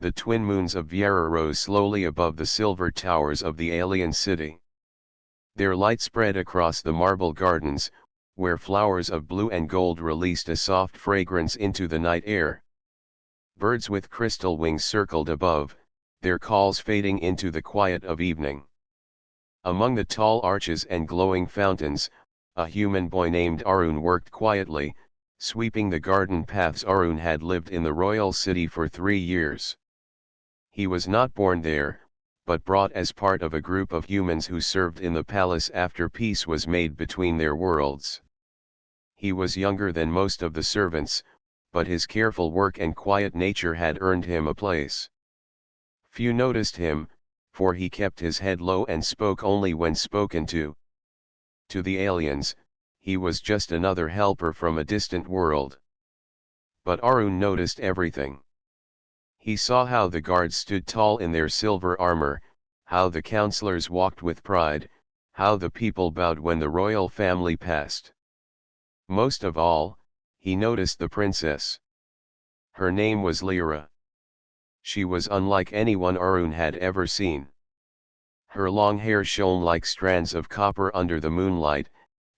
The twin moons of Viera rose slowly above the silver towers of the alien city. Their light spread across the marble gardens, where flowers of blue and gold released a soft fragrance into the night air. Birds with crystal wings circled above, their calls fading into the quiet of evening. Among the tall arches and glowing fountains, a human boy named Arun worked quietly, sweeping the garden paths. Arun had lived in the royal city for 3 years. He was not born there, but brought as part of a group of humans who served in the palace after peace was made between their worlds. He was younger than most of the servants, but his careful work and quiet nature had earned him a place. Few noticed him, for he kept his head low and spoke only when spoken to. To the aliens, he was just another helper from a distant world. But Arun noticed everything. He saw how the guards stood tall in their silver armor, how the counselors walked with pride, how the people bowed when the royal family passed. Most of all, he noticed the princess. Her name was Lyra. She was unlike anyone Arun had ever seen. Her long hair shone like strands of copper under the moonlight,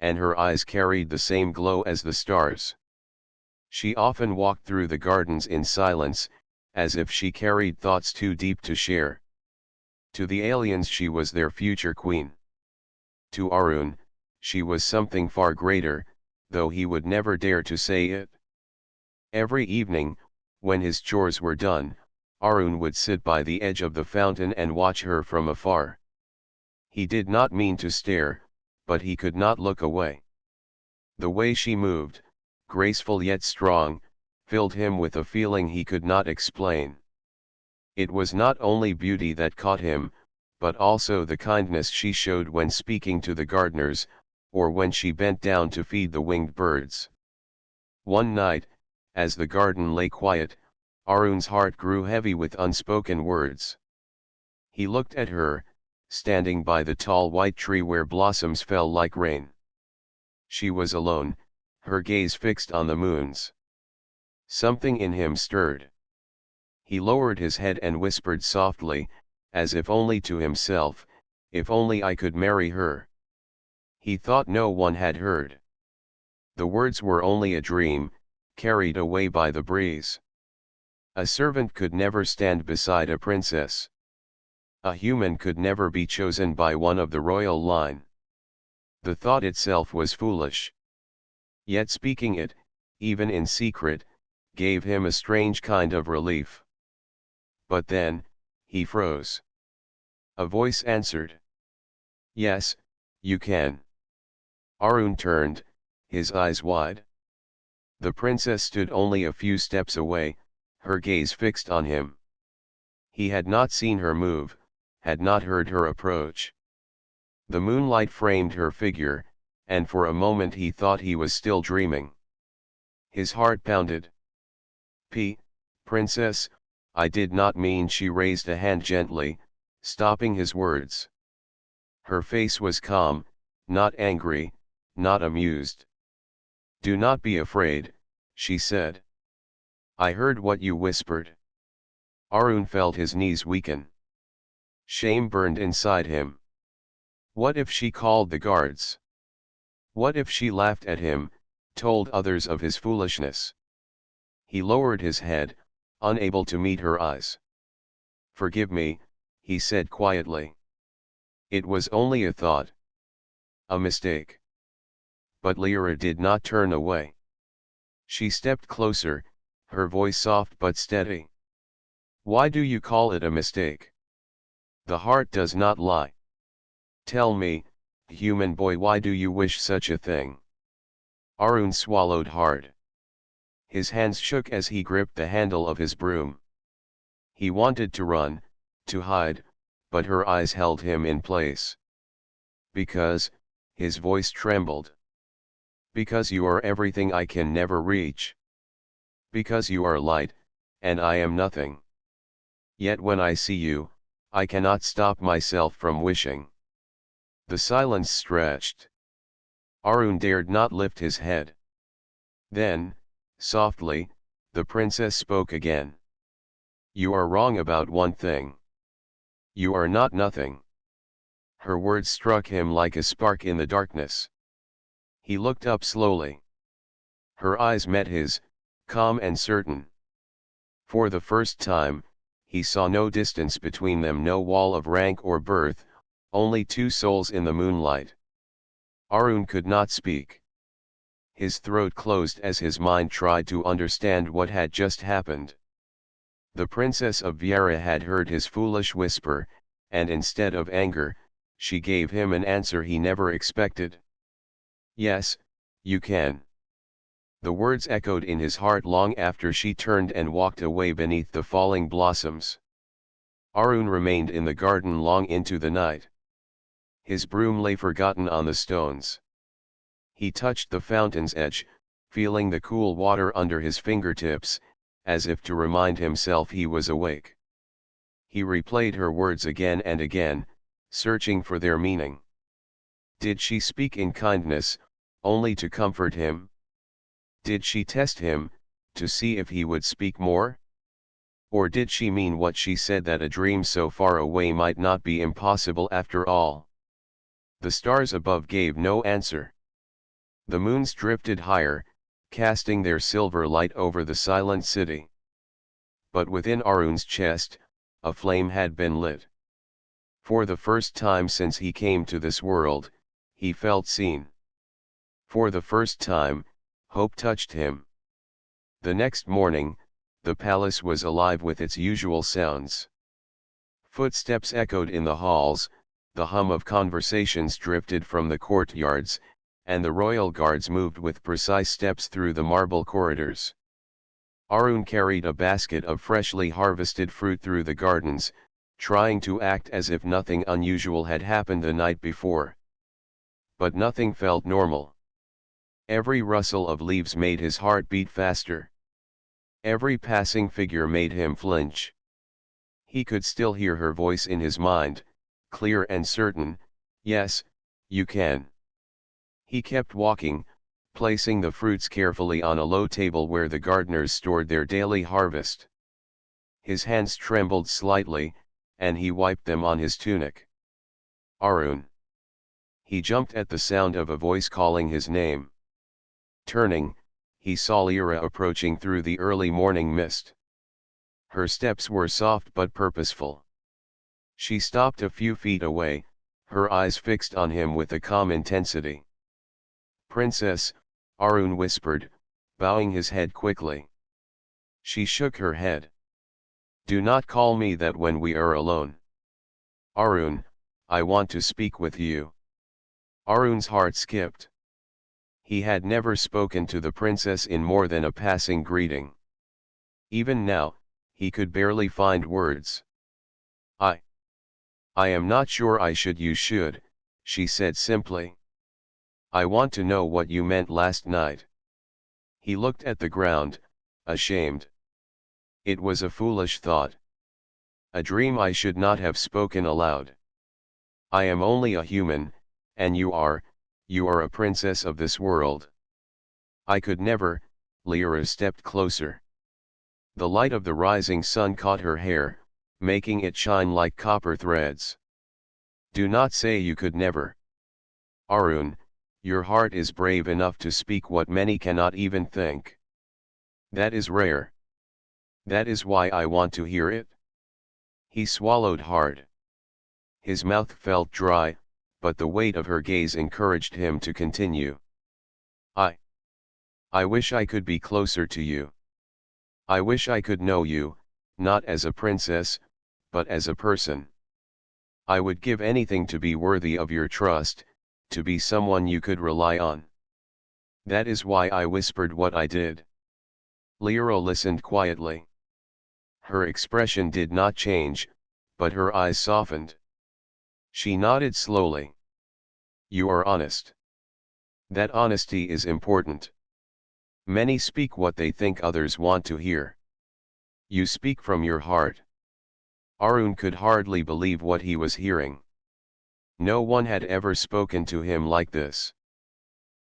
and her eyes carried the same glow as the stars. She often walked through the gardens in silence, as if she carried thoughts too deep to share. To the aliens she was their future queen. To Arun, she was something far greater, though he would never dare to say it. Every evening, when his chores were done, Arun would sit by the edge of the fountain and watch her from afar. He did not mean to stare, but he could not look away. The way she moved, graceful yet strong, filled him with a feeling he could not explain. It was not only beauty that caught him, but also the kindness she showed when speaking to the gardeners, or when she bent down to feed the winged birds. One night, as the garden lay quiet, Arun's heart grew heavy with unspoken words. He looked at her, standing by the tall white tree where blossoms fell like rain. She was alone, her gaze fixed on the moons. Something in him stirred. He lowered his head and whispered softly, as if only to himself, "If only I could marry her." He thought no one had heard. The words were only a dream, carried away by the breeze. A servant could never stand beside a princess. A human could never be chosen by one of the royal line. The thought itself was foolish. Yet speaking it, even in secret, gave him a strange kind of relief. But then, he froze. A voice answered. "Yes, you can." Arun turned, his eyes wide. The princess stood only a few steps away, her gaze fixed on him. He had not seen her move, had not heard her approach. The moonlight framed her figure, and for a moment he thought he was still dreaming. His heart pounded. Princess, I did not mean." She raised a hand gently, stopping his words. Her face was calm, not angry, not amused. "Do not be afraid," she said. "I heard what you whispered." Arun felt his knees weaken. Shame burned inside him. What if she called the guards? What if she laughed at him, told others of his foolishness? He lowered his head, unable to meet her eyes. "Forgive me," he said quietly. "It was only a thought. A mistake." But Lyra did not turn away. She stepped closer, her voice soft but steady. "Why do you call it a mistake? The heart does not lie. Tell me, human boy, why do you wish such a thing?" Arun swallowed hard. His hands shook as he gripped the handle of his broom. He wanted to run, to hide, but her eyes held him in place. "Because," his voice trembled. "Because you are everything I can never reach. Because you are light, and I am nothing. Yet when I see you, I cannot stop myself from wishing." The silence stretched. Arun dared not lift his head. Then, softly, the princess spoke again. You are wrong about one thing. You are not nothing. Her words struck him like a spark in the darkness. He looked up slowly. Her eyes met his, calm and certain. For the first time, he saw no distance between them, no wall of rank or birth, only two souls in the moonlight. Arun could not speak. His throat closed as his mind tried to understand what had just happened. The Princess of Viera had heard his foolish whisper, and instead of anger, she gave him an answer he never expected. Yes, you can. The words echoed in his heart long after she turned and walked away beneath the falling blossoms. Arun remained in the garden long into the night. His broom lay forgotten on the stones. He touched the fountain's edge, feeling the cool water under his fingertips, as if to remind himself he was awake. He replayed her words again and again, searching for their meaning. Did she speak in kindness, only to comfort him? Did she test him, to see if he would speak more? Or did she mean what she said, that a dream so far away might not be impossible after all? The stars above gave no answer. The moons drifted higher, casting their silver light over the silent city. But within Arun's chest, a flame had been lit. For the first time since he came to this world, he felt seen. For the first time, hope touched him. The next morning, the palace was alive with its usual sounds. Footsteps echoed in the halls, the hum of conversations drifted from the courtyards, and the royal guards moved with precise steps through the marble corridors. Arun carried a basket of freshly harvested fruit through the gardens, trying to act as if nothing unusual had happened the night before. But nothing felt normal. Every rustle of leaves made his heart beat faster. Every passing figure made him flinch. He could still hear her voice in his mind, clear and certain, "Yes, you can." He kept walking, placing the fruits carefully on a low table where the gardeners stored their daily harvest. His hands trembled slightly, and he wiped them on his tunic. Arun. He jumped at the sound of a voice calling his name. Turning, he saw Lyra approaching through the early morning mist. Her steps were soft but purposeful. She stopped a few feet away, her eyes fixed on him with a calm intensity. "Princess," Arun whispered, bowing his head quickly. She shook her head. "Do not call me that when we are alone." "Arun, I want to speak with you." Arun's heart skipped. He had never spoken to the princess in more than a passing greeting. Even now, he could barely find words. I am not sure I should. You should," she said simply. "I want to know what you meant last night." He looked at the ground, ashamed. It was a foolish thought. A dream I should not have spoken aloud. I am only a human, and you are a princess of this world. I could never. Lyra stepped closer. The light of the rising sun caught her hair, making it shine like copper threads. "Do not say you could never. Arun, your heart is brave enough to speak what many cannot even think. That is rare. That is why I want to hear it." He swallowed hard. His mouth felt dry, but the weight of her gaze encouraged him to continue. I wish I could be closer to you. I wish I could know you, not as a princess, but as a person. I would give anything to be worthy of your trust, to be someone you could rely on. That is why I whispered what I did." Lyra listened quietly. Her expression did not change, but her eyes softened. She nodded slowly. "You are honest. That honesty is important. Many speak what they think others want to hear. You speak from your heart." Arun could hardly believe what he was hearing. No one had ever spoken to him like this.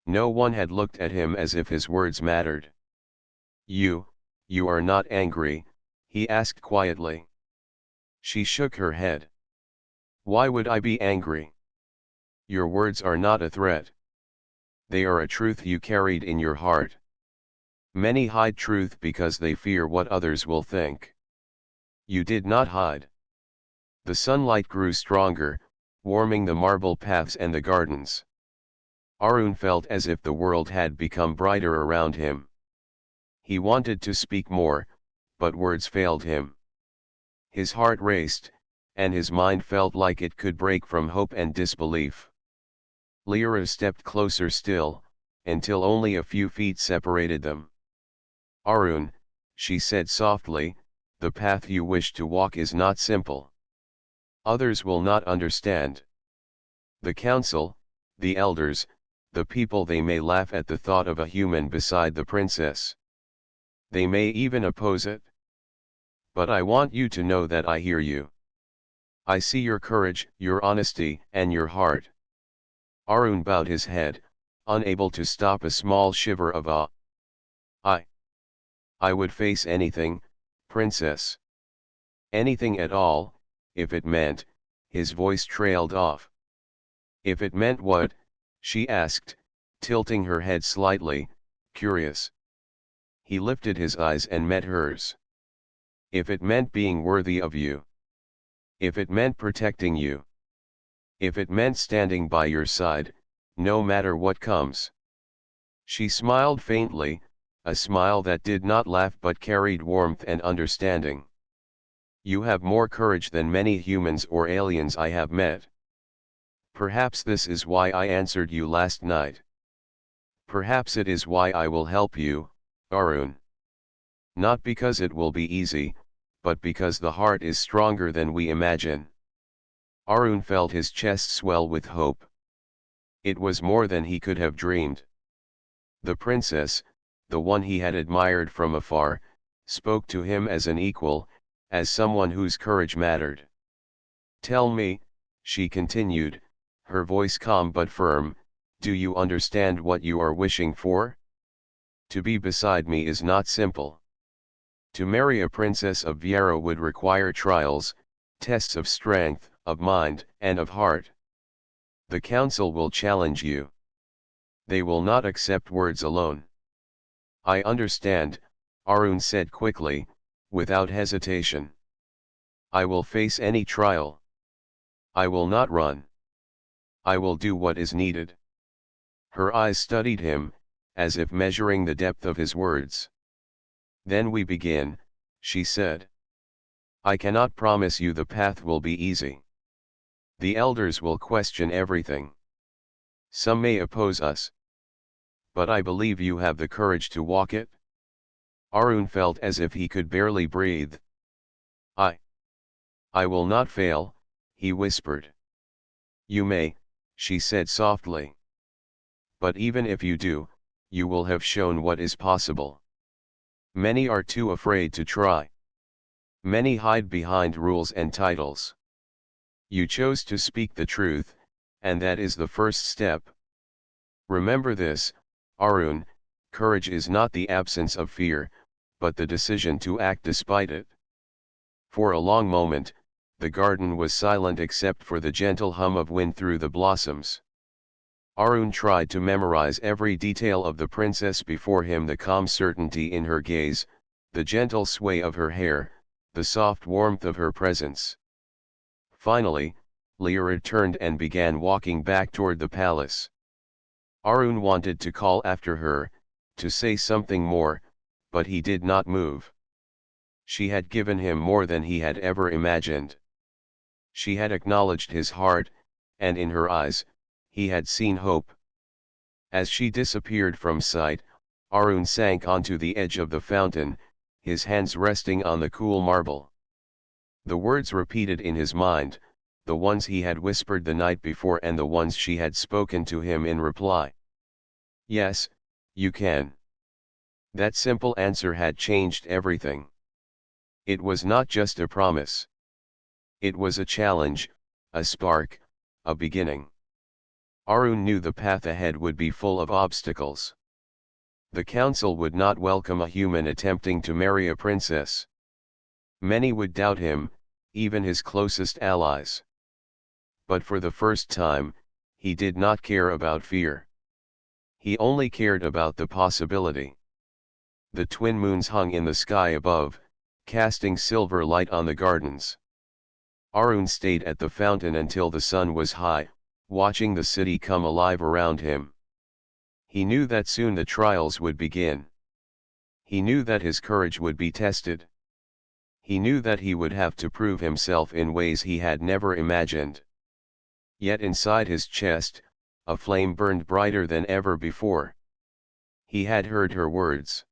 No one had looked at him as if his words mattered. You are not angry," he asked quietly. She shook her head. Why would I be angry? Your words are not a threat. They are a truth you carried in your heart. Many hide truth because they fear what others will think. You did not hide. The sunlight grew stronger, warming the marble paths and the gardens. Arun felt as if the world had become brighter around him. He wanted to speak more, but words failed him. His heart raced, and his mind felt like it could break from hope and disbelief. Lyra stepped closer still, until only a few feet separated them. Arun, she said softly, the path you wish to walk is not simple. Others will not understand. The council, the elders, the people, they may laugh at the thought of a human beside the princess. They may even oppose it. But I want you to know that I hear you. I see your courage, your honesty, and your heart. Arun bowed his head, unable to stop a small shiver of awe. I would face anything, princess. Anything at all, if it meant, his voice trailed off. If it meant what? She asked, tilting her head slightly, curious. He lifted his eyes and met hers. If it meant being worthy of you. If it meant protecting you. If it meant standing by your side, no matter what comes. She smiled faintly, a smile that did not laugh but carried warmth and understanding. You have more courage than many humans or aliens I have met. Perhaps this is why I answered you last night. Perhaps it is why I will help you, Arun. Not because it will be easy, but because the heart is stronger than we imagine. Arun felt his chest swell with hope. It was more than he could have dreamed. The princess, the one he had admired from afar, spoke to him as an equal, as someone whose courage mattered. Tell me, she continued, her voice calm but firm, do you understand what you are wishing for? To be beside me is not simple. To marry a princess of Viera would require trials, tests of strength, of mind, and of heart. The council will challenge you. They will not accept words alone. I understand, Arun said quickly, without hesitation. I will face any trial. I will not run. I will do what is needed. Her eyes studied him, as if measuring the depth of his words. Then we begin, she said. I cannot promise you the path will be easy. The elders will question everything. Some may oppose us. But I believe you have the courage to walk it. Arun felt as if he could barely breathe. I will not fail, he whispered. You may, she said softly. But even if you do, you will have shown what is possible. Many are too afraid to try. Many hide behind rules and titles. You chose to speak the truth, and that is the first step. Remember this, Arun, courage is not the absence of fear, but the decision to act despite it. For a long moment, the garden was silent except for the gentle hum of wind through the blossoms. Arun tried to memorize every detail of the princess before him, the calm certainty in her gaze, the gentle sway of her hair, the soft warmth of her presence. Finally, Lyra turned and began walking back toward the palace. Arun wanted to call after her, to say something more, but he did not move. She had given him more than he had ever imagined. She had acknowledged his heart, and in her eyes, he had seen hope. As she disappeared from sight, Arun sank onto the edge of the fountain, his hands resting on the cool marble. The words repeated in his mind, the ones he had whispered the night before and the ones she had spoken to him in reply. Yes, you can. That simple answer had changed everything. It was not just a promise. It was a challenge, a spark, a beginning. Arun knew the path ahead would be full of obstacles. The council would not welcome a human attempting to marry a princess. Many would doubt him, even his closest allies. But for the first time, he did not care about fear. He only cared about the possibility. The twin moons hung in the sky above, casting silver light on the gardens. Arun stayed at the fountain until the sun was high, watching the city come alive around him. He knew that soon the trials would begin. He knew that his courage would be tested. He knew that he would have to prove himself in ways he had never imagined. Yet inside his chest, a flame burned brighter than ever before. He had heard her words.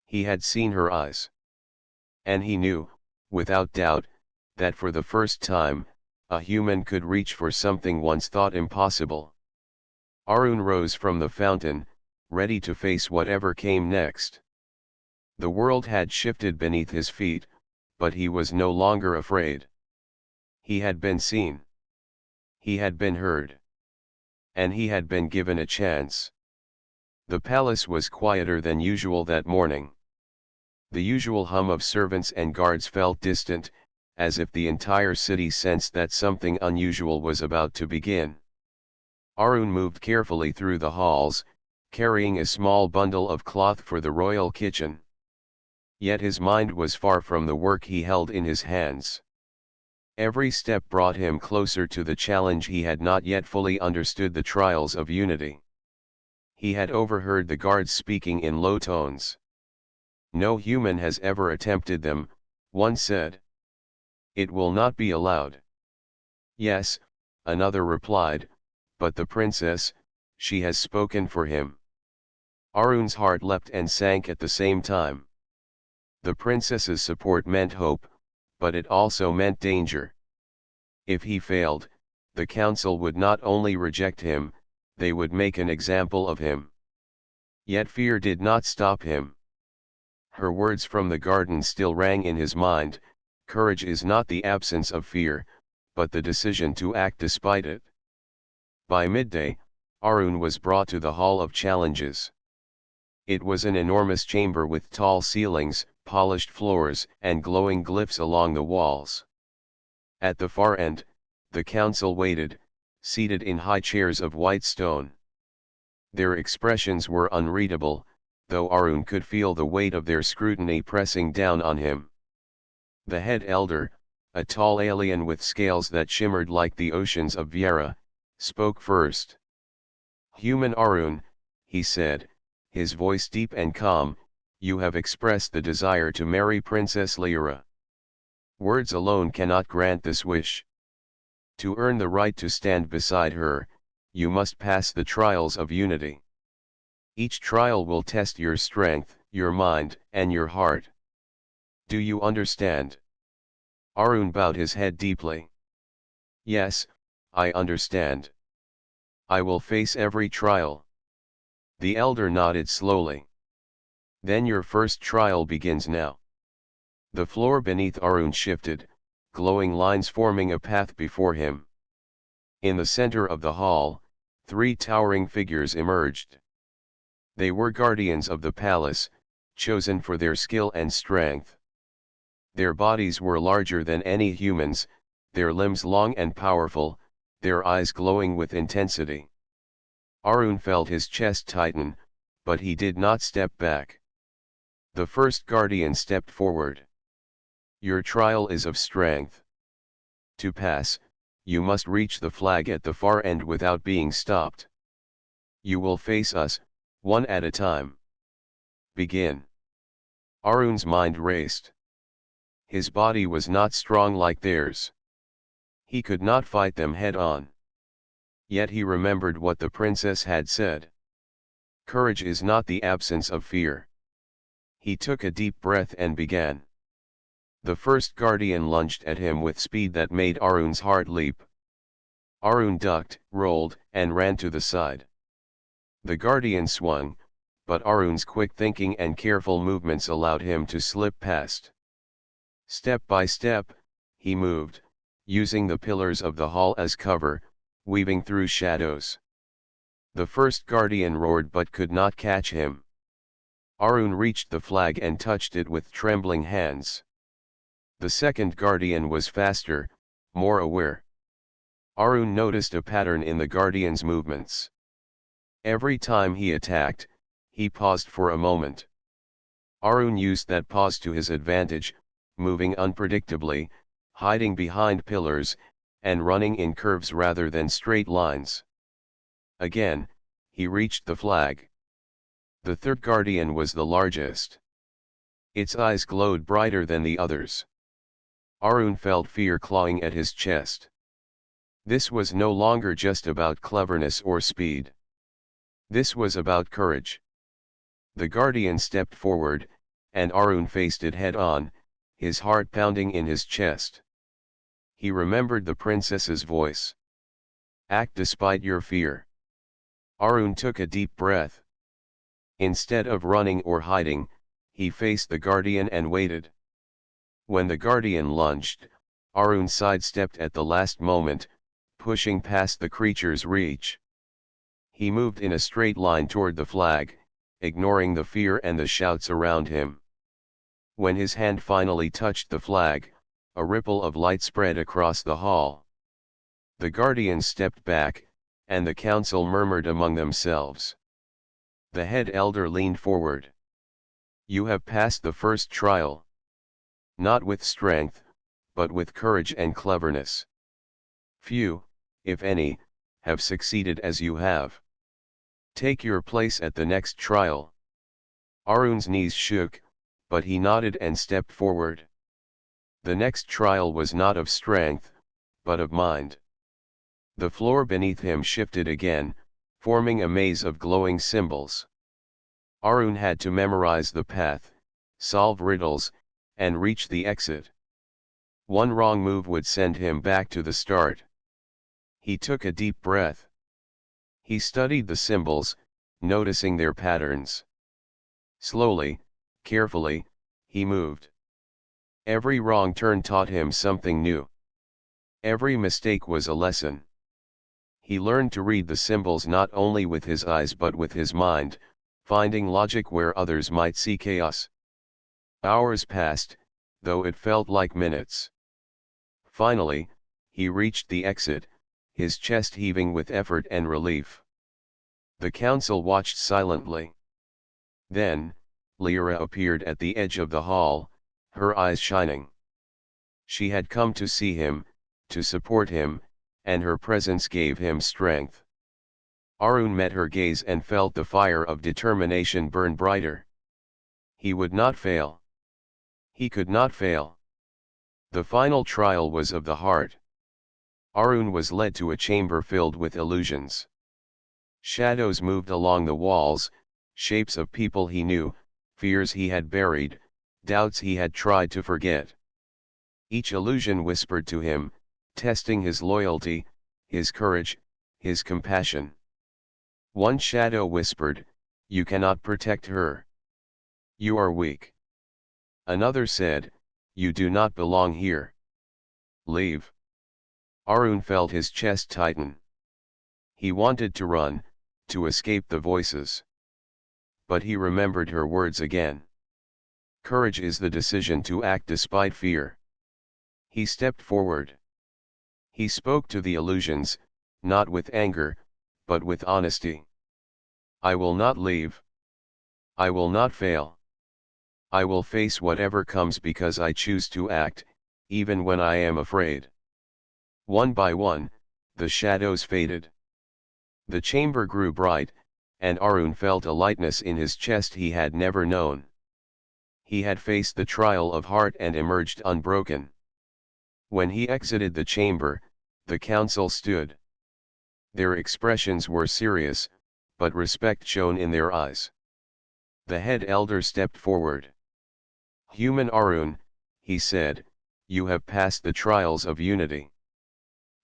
He had seen her eyes. And he knew, without doubt, that for the first time, a human could reach for something once thought impossible. Arun rose from the fountain, ready to face whatever came next. The world had shifted beneath his feet, but he was no longer afraid. He had been seen. He had been heard. And he had been given a chance. The palace was quieter than usual that morning. The usual hum of servants and guards felt distant, as if the entire city sensed that something unusual was about to begin. Arun moved carefully through the halls, carrying a small bundle of cloth for the royal kitchen. Yet his mind was far from the work he held in his hands. Every step brought him closer to the challenge. He had not yet fully understood the trials of unity. He had overheard the guards speaking in low tones. "No human has ever attempted them," one said. "It will not be allowed." "Yes," another replied, "but the princess, she has spoken for him." Arun's heart leapt and sank at the same time. The princess's support meant hope, but it also meant danger. If he failed, the council would not only reject him, they would make an example of him. Yet fear did not stop him. Her words from the garden still rang in his mind: courage is not the absence of fear, but the decision to act despite it. By midday, Arun was brought to the Hall of Challenges. It was an enormous chamber with tall ceilings, polished floors, and glowing glyphs along the walls. At the far end, the council waited, seated in high chairs of white stone. Their expressions were unreadable, though Arun could feel the weight of their scrutiny pressing down on him. The head elder, a tall alien with scales that shimmered like the oceans of Viera, spoke first. "Human Arun," he said, his voice deep and calm, "you have expressed the desire to marry Princess Lyra. Words alone cannot grant this wish. To earn the right to stand beside her, you must pass the trials of unity. Each trial will test your strength, your mind, and your heart. Do you understand?" Arun bowed his head deeply. "Yes, I understand. I will face every trial." The elder nodded slowly. "Then your first trial begins now." The floor beneath Arun shifted, glowing lines forming a path before him. In the center of the hall, three towering figures emerged. They were guardians of the palace, chosen for their skill and strength. Their bodies were larger than any humans, their limbs long and powerful, their eyes glowing with intensity. Arun felt his chest tighten, but he did not step back. The first guardian stepped forward. "Your trial is of strength. To pass, you must reach the flag at the far end without being stopped. You will face us, one at a time. Begin." Arun's mind raced. His body was not strong like theirs. He could not fight them head-on. Yet he remembered what the princess had said. Courage is not the absence of fear. He took a deep breath and began. The first guardian lunged at him with speed that made Arun's heart leap. Arun ducked, rolled, and ran to the side. The guardian swung, but Arun's quick thinking and careful movements allowed him to slip past. Step by step, he moved, using the pillars of the hall as cover, weaving through shadows. The first guardian roared but could not catch him. Arun reached the flag and touched it with trembling hands. The second guardian was faster, more aware. Arun noticed a pattern in the guardian's movements. Every time he attacked, he paused for a moment. Arun used that pause to his advantage, moving unpredictably, hiding behind pillars, and running in curves rather than straight lines. Again, he reached the flag. The third guardian was the largest. Its eyes glowed brighter than the others. Arun felt fear clawing at his chest. This was no longer just about cleverness or speed. This was about courage. The guardian stepped forward, and Arun faced it head-on, his heart pounding in his chest. He remembered the princess's voice. Act despite your fear. Arun took a deep breath. Instead of running or hiding, he faced the guardian and waited. When the guardian lunged, Arun sidestepped at the last moment, pushing past the creature's reach. He moved in a straight line toward the flag, ignoring the fear and the shouts around him. When his hand finally touched the flag, a ripple of light spread across the hall. The guardians stepped back, and the council murmured among themselves. The head elder leaned forward. You have passed the first trial. Not with strength, but with courage and cleverness. Few, if any, have succeeded as you have. Take your place at the next trial. Arun's knees shook, but he nodded and stepped forward. The next trial was not of strength, but of mind. The floor beneath him shifted again, forming a maze of glowing symbols. Arun had to memorize the path, solve riddles, and reach the exit. One wrong move would send him back to the start. He took a deep breath. He studied the symbols, noticing their patterns. Slowly, carefully, he moved. Every wrong turn taught him something new. Every mistake was a lesson. He learned to read the symbols not only with his eyes but with his mind, finding logic where others might see chaos. Hours passed, though it felt like minutes. Finally, he reached the exit, his chest heaving with effort and relief. The council watched silently. Then, Lyra appeared at the edge of the hall, her eyes shining. She had come to see him, to support him, and her presence gave him strength. Arun met her gaze and felt the fire of determination burn brighter. He would not fail. He could not fail. The final trial was of the heart. Arun was led to a chamber filled with illusions. Shadows moved along the walls, shapes of people he knew, fears he had buried, doubts he had tried to forget. Each illusion whispered to him, testing his loyalty, his courage, his compassion. One shadow whispered, "You cannot protect her. You are weak." Another said, "You do not belong here. Leave." Arun felt his chest tighten. He wanted to run, to escape the voices. But he remembered her words again. Courage is the decision to act despite fear. He stepped forward. He spoke to the illusions, not with anger, but with honesty. I will not leave. I will not fail. I will face whatever comes because I choose to act, even when I am afraid. One by one, the shadows faded. The chamber grew bright, and Arun felt a lightness in his chest he had never known. He had faced the trial of heart and emerged unbroken. When he exited the chamber, the council stood. Their expressions were serious, but respect shone in their eyes. The head elder stepped forward. Human Arun, he said, you have passed the trials of unity.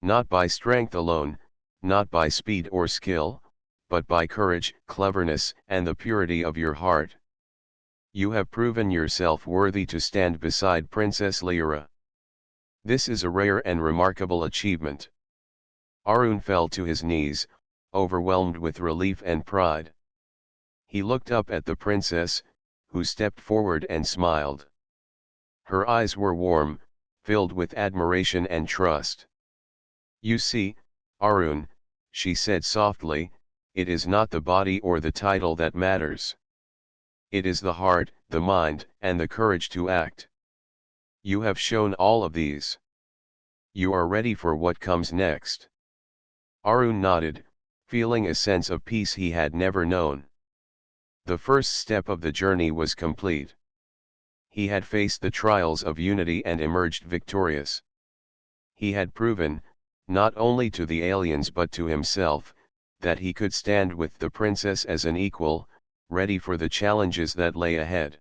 Not by strength alone, not by speed or skill, but by courage, cleverness, and the purity of your heart. You have proven yourself worthy to stand beside Princess Lyra. This is a rare and remarkable achievement. Arun fell to his knees, overwhelmed with relief and pride. He looked up at the princess, who stepped forward and smiled. Her eyes were warm, filled with admiration and trust. "You see, Arun," she said softly, "it is not the body or the title that matters. It is the heart, the mind, and the courage to act. You have shown all of these. You are ready for what comes next." Arun nodded, feeling a sense of peace he had never known. The first step of the journey was complete. He had faced the trials of unity and emerged victorious. He had proven, not only to the aliens but to himself, that he could stand with the princess as an equal, ready for the challenges that lay ahead.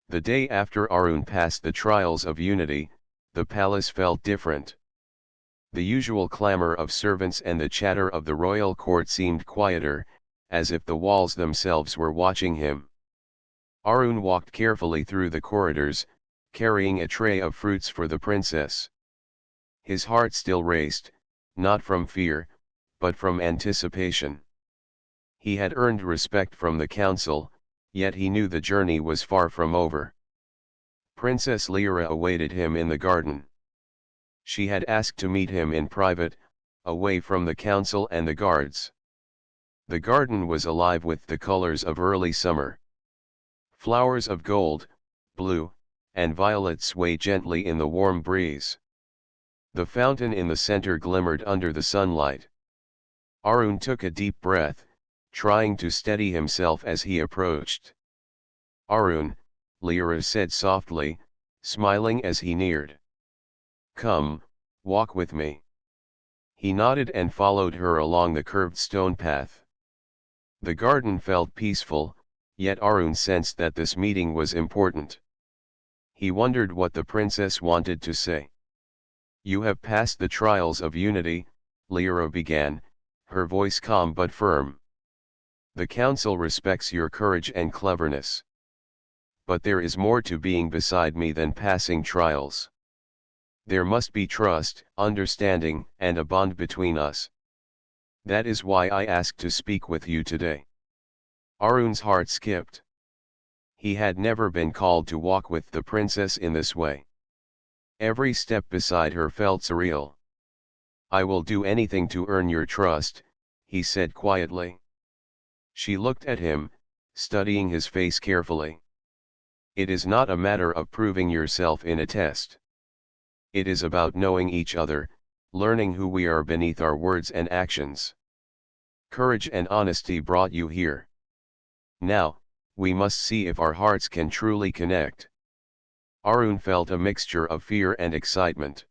The day after Arun passed the trials of unity, the palace felt different. The usual clamor of servants and the chatter of the royal court seemed quieter, as if the walls themselves were watching him. Arun walked carefully through the corridors, carrying a tray of fruits for the princess. His heart still raced, not from fear, but from anticipation. He had earned respect from the council, yet he knew the journey was far from over. Princess Lyra awaited him in the garden. She had asked to meet him in private, away from the council and the guards. The garden was alive with the colors of early summer. Flowers of gold, blue, and violet swayed gently in the warm breeze. The fountain in the center glimmered under the sunlight. Arun took a deep breath, trying to steady himself as he approached. "Arun," Lyra said softly, smiling as he neared. "Come, walk with me." He nodded and followed her along the curved stone path. The garden felt peaceful, yet Arun sensed that this meeting was important. He wondered what the princess wanted to say. "You have passed the trials of unity," Lyra began, her voice calm but firm. "The council respects your courage and cleverness. But there is more to being beside me than passing trials. There must be trust, understanding, and a bond between us. That is why I asked to speak with you today." Arun's heart skipped. He had never been called to walk with the princess in this way. Every step beside her felt surreal. "I will do anything to earn your trust," he said quietly. She looked at him, studying his face carefully. "It is not a matter of proving yourself in a test. It is about knowing each other, learning who we are beneath our words and actions. Courage and honesty brought you here. Now, we must see if our hearts can truly connect." Arun felt a mixture of fear and excitement.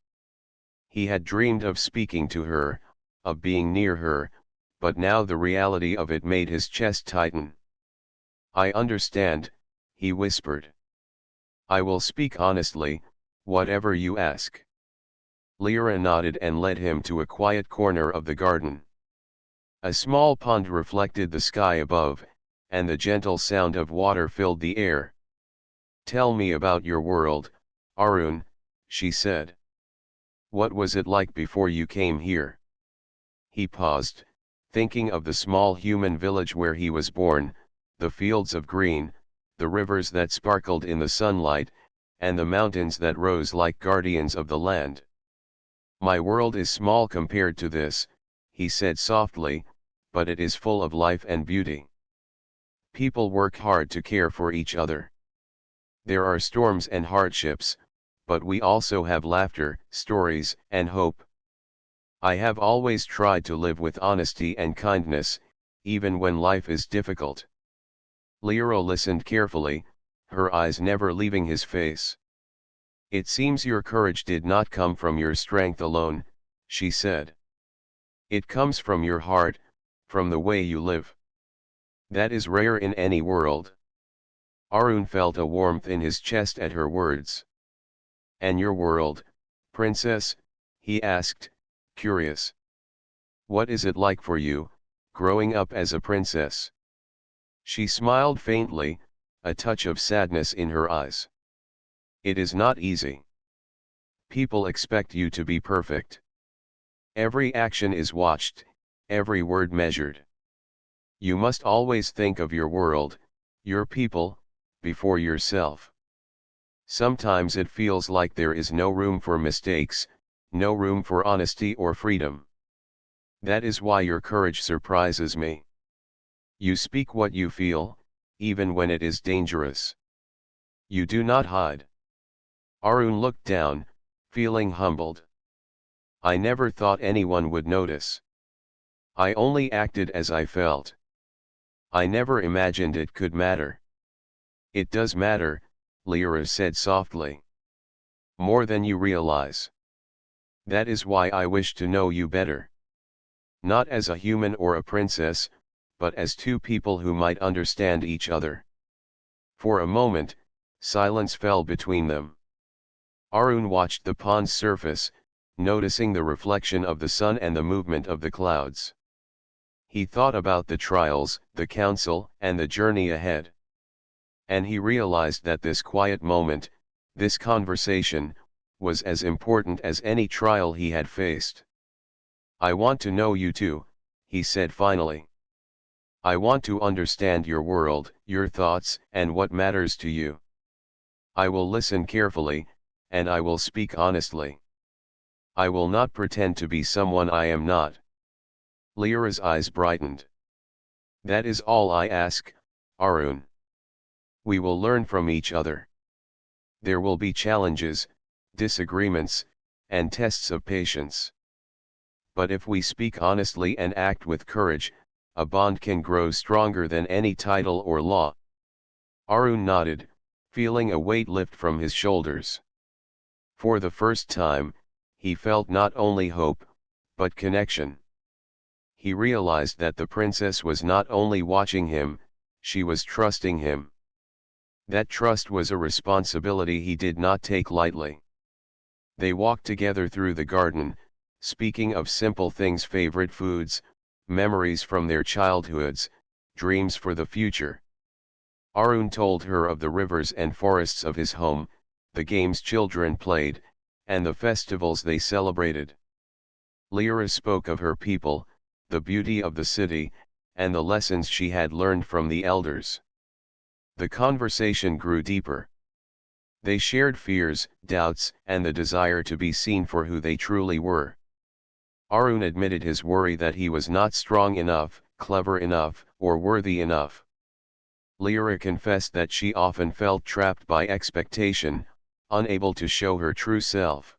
He had dreamed of speaking to her, of being near her, but now the reality of it made his chest tighten. "I understand," he whispered. "I will speak honestly, whatever you ask." Lyra nodded and led him to a quiet corner of the garden. A small pond reflected the sky above, and the gentle sound of water filled the air. "Tell me about your world, Arun," she said. "What was it like before you came here?" He paused, thinking of the small human village where he was born, the fields of green, the rivers that sparkled in the sunlight, and the mountains that rose like guardians of the land. "My world is small compared to this," he said softly, "but it is full of life and beauty. People work hard to care for each other. There are storms and hardships, but we also have laughter, stories, and hope. I have always tried to live with honesty and kindness, even when life is difficult." Lyra listened carefully, her eyes never leaving his face. "It seems your courage did not come from your strength alone," she said. "It comes from your heart, from the way you live. That is rare in any world." Arun felt a warmth in his chest at her words. "And your world, princess?" he asked, curious. "What is it like for you, growing up as a princess?" She smiled faintly, a touch of sadness in her eyes. "It is not easy. People expect you to be perfect. Every action is watched, every word measured. You must always think of your world, your people, before yourself. Sometimes it feels like there is no room for mistakes, no room for honesty or freedom. That is why your courage surprises me. You speak what you feel, even when it is dangerous. You do not hide. Arun looked down, feeling humbled. I never thought anyone would notice. I only acted as I felt. I never imagined it could matter. It does matter, Lyra said softly. More than you realize. That is why I wish to know you better. Not as a human or a princess, but as two people who might understand each other. For a moment, silence fell between them. Arun watched the pond's surface, noticing the reflection of the sun and the movement of the clouds. He thought about the trials, the council, and the journey ahead. And he realized that this quiet moment, this conversation, was as important as any trial he had faced. I want to know you too, he said finally. I want to understand your world, your thoughts, and what matters to you. I will listen carefully, and I will speak honestly. I will not pretend to be someone I am not. Lyra's eyes brightened. That is all I ask, Arun. We will learn from each other. There will be challenges, disagreements, and tests of patience. But if we speak honestly and act with courage, a bond can grow stronger than any title or law. Arun nodded, feeling a weight lift from his shoulders. For the first time, he felt not only hope, but connection. He realized that the princess was not only watching him, she was trusting him. That trust was a responsibility he did not take lightly. They walked together through the garden, speaking of simple things, favorite foods, memories from their childhoods, dreams for the future. Arun told her of the rivers and forests of his home, the games children played, and the festivals they celebrated. Lyra spoke of her people, the beauty of the city, and the lessons she had learned from the elders. The conversation grew deeper. They shared fears, doubts, and the desire to be seen for who they truly were. Arun admitted his worry that he was not strong enough, clever enough, or worthy enough. Lyra confessed that she often felt trapped by expectation, unable to show her true self.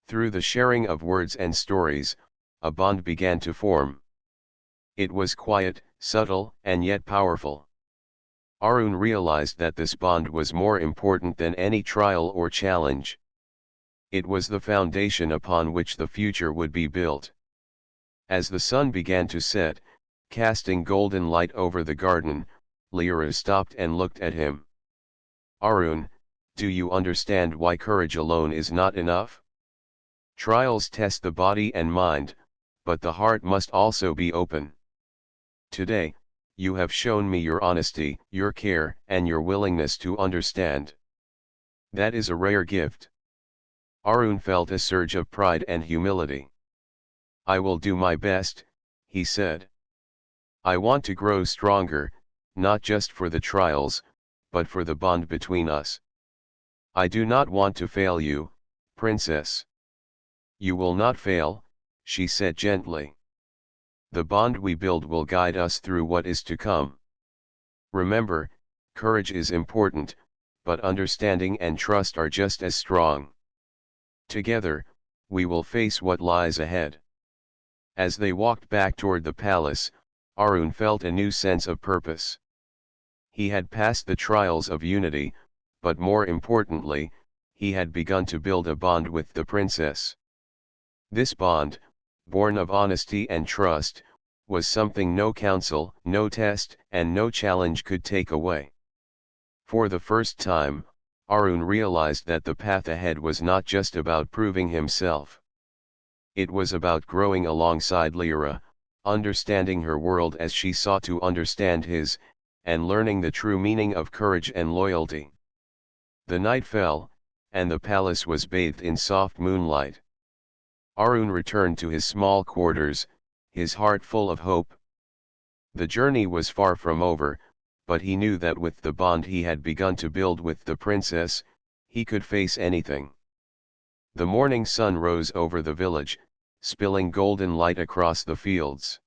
Through the sharing of words and stories, a bond began to form. It was quiet, subtle, and yet powerful. Arun realized that this bond was more important than any trial or challenge. It was the foundation upon which the future would be built. As the sun began to set, casting golden light over the garden, Lyra stopped and looked at him. Arun, do you understand why courage alone is not enough? Trials test the body and mind, but the heart must also be open. Today, you have shown me your honesty, your care, and your willingness to understand. That is a rare gift. Arun felt a surge of pride and humility. I will do my best, he said. I want to grow stronger, not just for the trials, but for the bond between us. I do not want to fail you, princess. You will not fail, she said gently. The bond we build will guide us through what is to come. Remember, courage is important, but understanding and trust are just as strong. Together, we will face what lies ahead. As they walked back toward the palace, Arun felt a new sense of purpose. He had passed the trials of unity, but more importantly, he had begun to build a bond with the princess. This bond, born of honesty and trust, was something no counsel, no test, and no challenge could take away. For the first time, Arun realized that the path ahead was not just about proving himself. It was about growing alongside Lyra, understanding her world as she sought to understand his, and learning the true meaning of courage and loyalty. The night fell, and the palace was bathed in soft moonlight. Arun returned to his small quarters, his heart full of hope. The journey was far from over, but he knew that with the bond he had begun to build with the princess, He could face anything. The morning sun rose over the village, spilling golden light across the fields.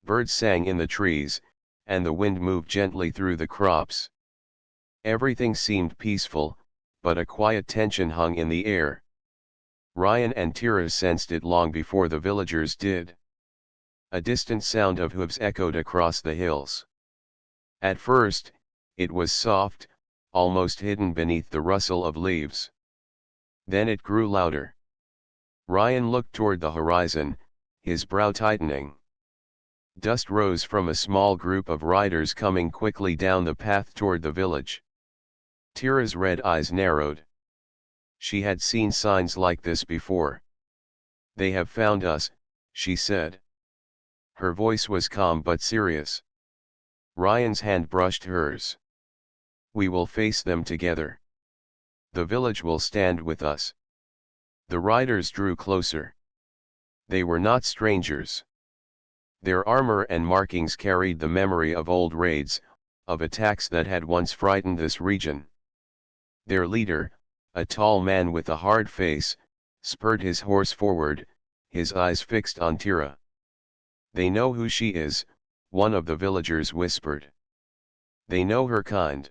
Birds sang in the trees, and the wind moved gently through the crops. Everything seemed peaceful, but a quiet tension hung in the air. Ryan and Tira sensed it long before the villagers did. A distant sound of hooves echoed across the hills. At first, it was soft, almost hidden beneath the rustle of leaves. Then it grew louder. Ryan looked toward the horizon, his brow tightening. Dust rose from a small group of riders coming quickly down the path toward the village. Tira's red eyes narrowed. She had seen signs like this before. "They have found us," she said. Her voice was calm but serious. Ryan's hand brushed hers. "We will face them together. The village will stand with us." The riders drew closer. They were not strangers. Their armor and markings carried the memory of old raids, of attacks that had once frightened this region. Their leader, a tall man with a hard face, spurred his horse forward, his eyes fixed on Tira. "They know who she is," one of the villagers whispered. "They know her kind."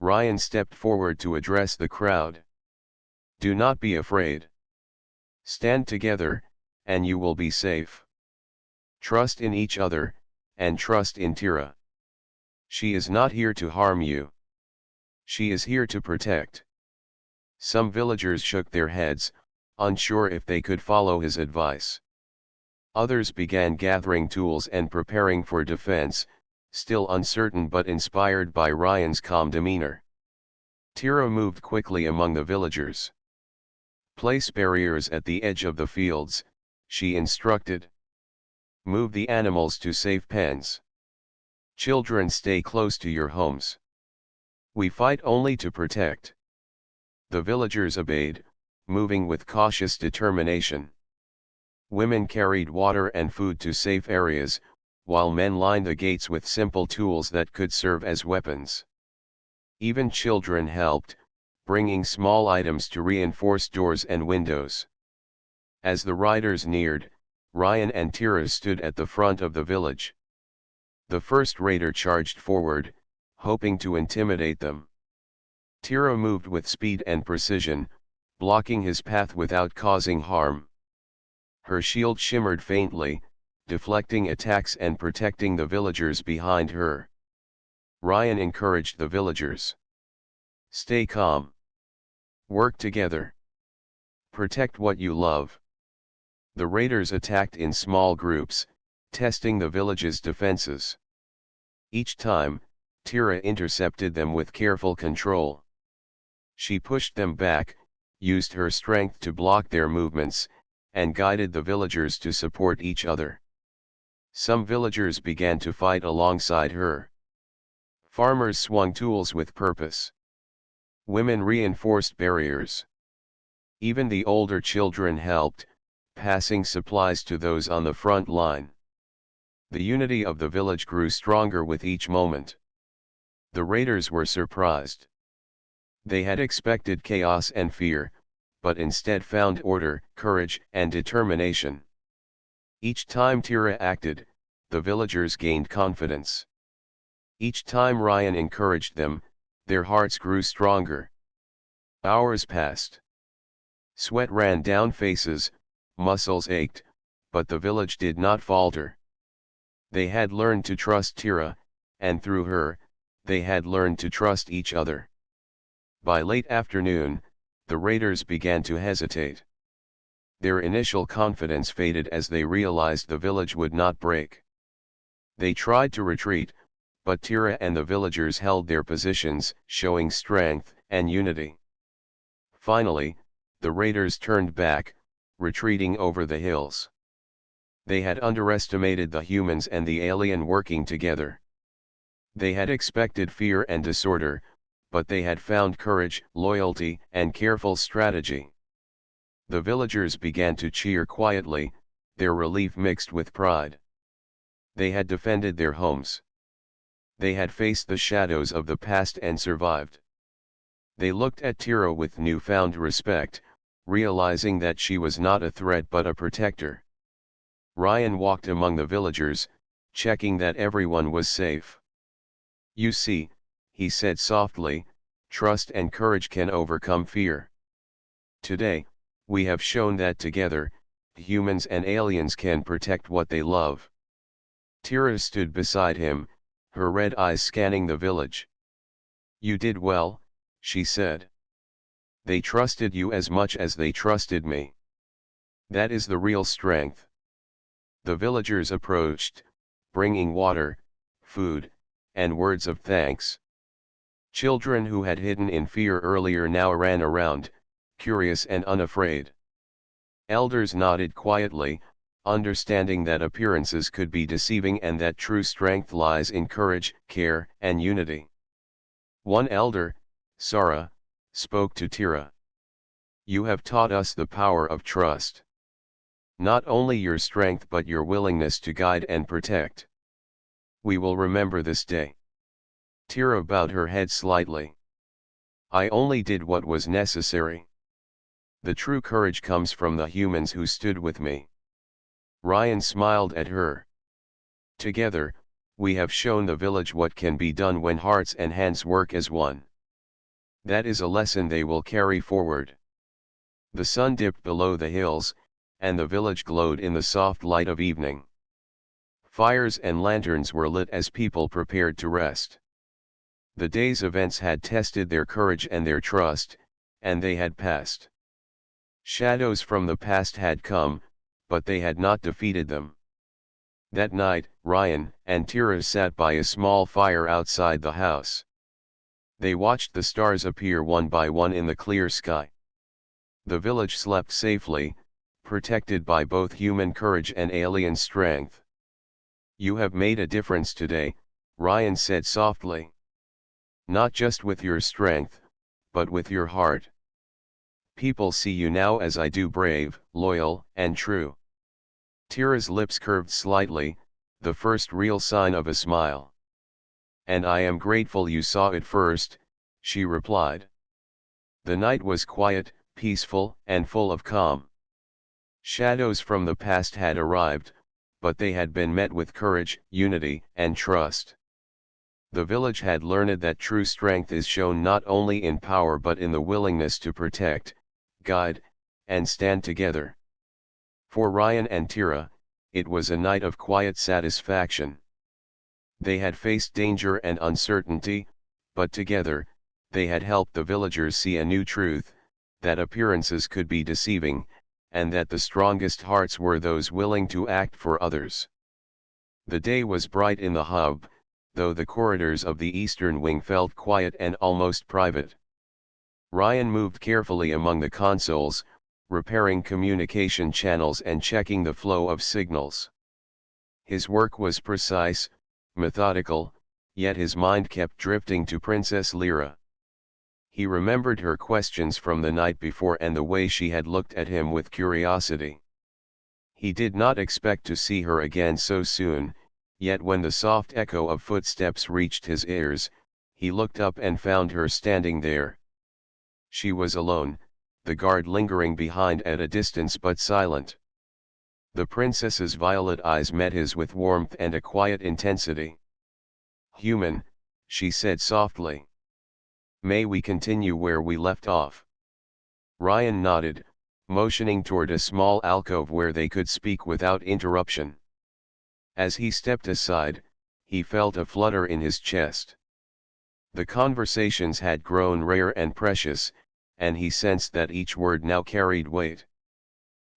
Ryan stepped forward to address the crowd. "Do not be afraid. Stand together, and you will be safe. Trust in each other, and trust in Tira. She is not here to harm you. She is here to protect." Some villagers shook their heads, unsure if they could follow his advice. Others began gathering tools and preparing for defense, still uncertain but inspired by Ryan's calm demeanor. Tira moved quickly among the villagers. "Place barriers at the edge of the fields," she instructed. "Move the animals to safe pens. Children, stay close to your homes. We fight only to protect." The villagers obeyed, moving with cautious determination. Women carried water and food to safe areas, while men lined the gates with simple tools that could serve as weapons. Even children helped, bringing small items to reinforce doors and windows. As the riders neared, Ryan and Tira stood at the front of the village. The first raider charged forward, hoping to intimidate them. Tira moved with speed and precision, blocking his path without causing harm. Her shield shimmered faintly, deflecting attacks and protecting the villagers behind her. Ryan encouraged the villagers. "Stay calm. Work together. Protect what you love." The raiders attacked in small groups, testing the village's defenses. Each time, Tira intercepted them with careful control. She pushed them back, used her strength to block their movements, and guided the villagers to support each other. Some villagers began to fight alongside her. Farmers swung tools with purpose. Women reinforced barriers. Even the older children helped, passing supplies to those on the front line. The unity of the village grew stronger with each moment. The raiders were surprised. They had expected chaos and fear, but instead found order, courage, and determination. Each time Tira acted, the villagers gained confidence. Each time Ryan encouraged them, their hearts grew stronger. Hours passed. Sweat ran down faces, muscles ached, but the village did not falter. They had learned to trust Tira, and through her, they had learned to trust each other. By late afternoon, the raiders began to hesitate. Their initial confidence faded as they realized the village would not break. They tried to retreat, but Tira and the villagers held their positions, showing strength and unity. Finally, the raiders turned back, retreating over the hills. They had underestimated the humans and the alien working together. They had expected fear and disorder, but they had found courage, loyalty, and careful strategy. The villagers began to cheer quietly, their relief mixed with pride. They had defended their homes. They had faced the shadows of the past and survived. They looked at Tira with newfound respect, realizing that she was not a threat but a protector. Ryan walked among the villagers, checking that everyone was safe. "You see," he said softly, "trust and courage can overcome fear. Today, we have shown that together, humans and aliens can protect what they love." Tira stood beside him, her red eyes scanning the village. "You did well," she said. "They trusted you as much as they trusted me. That is the real strength." The villagers approached, bringing water, food, and words of thanks. Children who had hidden in fear earlier now ran around, curious and unafraid. Elders nodded quietly, understanding that appearances could be deceiving and that true strength lies in courage, care, and unity. One elder, Sarah, spoke to Tira. "You have taught us the power of trust. Not only your strength but your willingness to guide and protect. We will remember this day." Tira bowed her head slightly. "I only did what was necessary. The true courage comes from the humans who stood with me." Ryan smiled at her. "Together, we have shown the village what can be done when hearts and hands work as one. That is a lesson they will carry forward." The sun dipped below the hills, and the village glowed in the soft light of evening. Fires and lanterns were lit as people prepared to rest. The day's events had tested their courage and their trust, and they had passed. Shadows from the past had come, but they had not defeated them. That night, Ryan and Tira sat by a small fire outside the house. They watched the stars appear one by one in the clear sky. The village slept safely, protected by both human courage and alien strength. "You have made a difference today," Ryan said softly. "Not just with your strength, but with your heart. People see you now as I do, brave, loyal, and true." Tira's lips curved slightly, the first real sign of a smile. "And I am grateful you saw it first," she replied. The night was quiet, peaceful, and full of calm. Shadows from the past had arrived, but they had been met with courage, unity, and trust. The village had learned that true strength is shown not only in power but in the willingness to protect, guide, and stand together. For Ryan and Tira, it was a night of quiet satisfaction. They had faced danger and uncertainty, but together, they had helped the villagers see a new truth, that appearances could be deceiving, and that the strongest hearts were those willing to act for others. The day was bright in the hub, though the corridors of the eastern wing felt quiet and almost private. Ryan moved carefully among the consoles, repairing communication channels and checking the flow of signals. His work was precise, methodical, yet his mind kept drifting to Princess Lyra. He remembered her questions from the night before and the way she had looked at him with curiosity. He did not expect to see her again so soon, yet when the soft echo of footsteps reached his ears, he looked up and found her standing there. She was alone, the guard lingering behind at a distance but silent. The princess's violet eyes met his with warmth and a quiet intensity. "Human," she said softly. "May we continue where we left off?" Ryan nodded, motioning toward a small alcove where they could speak without interruption. As he stepped aside, he felt a flutter in his chest. The conversations had grown rare and precious, and he sensed that each word now carried weight.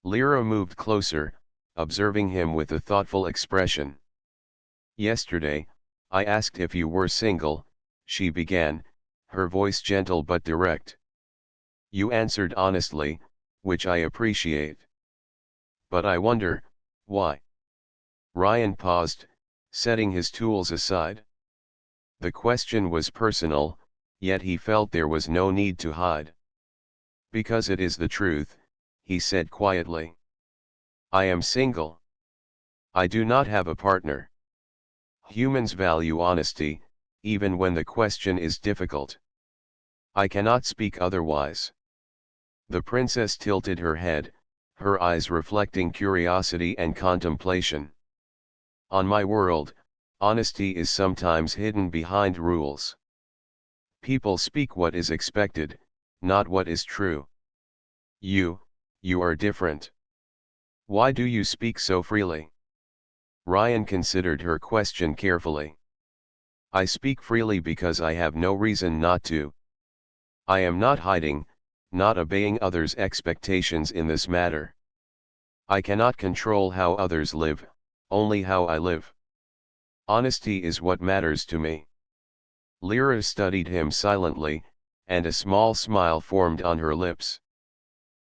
Lyra moved closer, observing him with a thoughtful expression. "Yesterday, I asked if you were single," she began, her voice gentle but direct. "You answered honestly, which I appreciate. But I wonder, why?" Ryan paused, setting his tools aside. The question was personal, yet he felt there was no need to hide. "Because it is the truth," he said quietly. "I am single. I do not have a partner. Humans value honesty, even when the question is difficult." I cannot speak otherwise. The princess tilted her head, her eyes reflecting curiosity and contemplation. On my world, honesty is sometimes hidden behind rules. People speak what is expected, not what is true. You are different. Why do you speak so freely? Ryan considered her question carefully. I speak freely because I have no reason not to. I am not hiding, not obeying others' expectations in this matter. I cannot control how others live, only how I live. Honesty is what matters to me. Lyra studied him silently, and a small smile formed on her lips.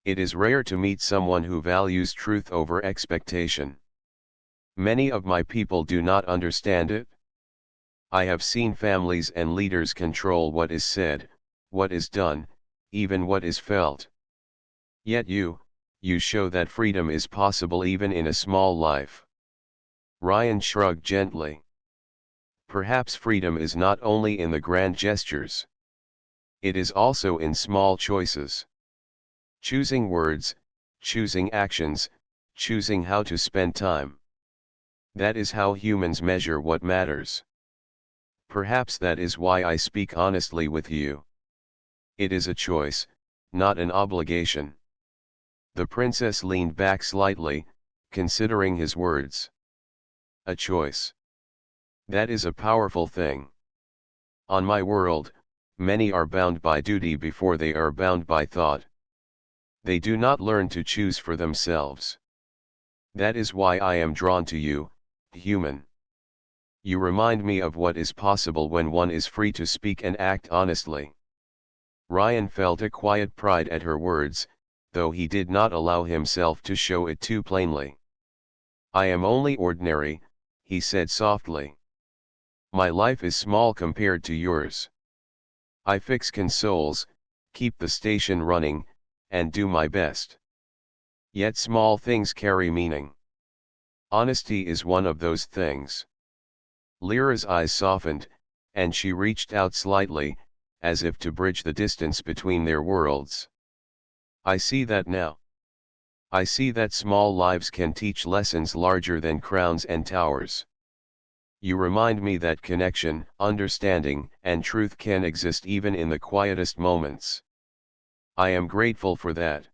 It is rare to meet someone who values truth over expectation. Many of my people do not understand it. I have seen families and leaders control what is said, what is done, even what is felt. Yet you show that freedom is possible even in a small life. Ryan shrugged gently. Perhaps freedom is not only in the grand gestures. It is also in small choices. Choosing words, choosing actions, choosing how to spend time. That is how humans measure what matters. Perhaps that is why I speak honestly with you. It is a choice, not an obligation. The princess leaned back slightly, considering his words. A choice. That is a powerful thing. On my world, many are bound by duty before they are bound by thought. They do not learn to choose for themselves. That is why I am drawn to you, human. You remind me of what is possible when one is free to speak and act honestly. Ryan felt a quiet pride at her words, though he did not allow himself to show it too plainly. I am only ordinary, he said softly. My life is small compared to yours. I fix consoles, keep the station running, and do my best. Yet small things carry meaning. Honesty is one of those things. Lyra's eyes softened, and she reached out slightly, as if to bridge the distance between their worlds. I see that now. I see that small lives can teach lessons larger than crowns and towers. You remind me that connection, understanding, and truth can exist even in the quietest moments. I am grateful for that.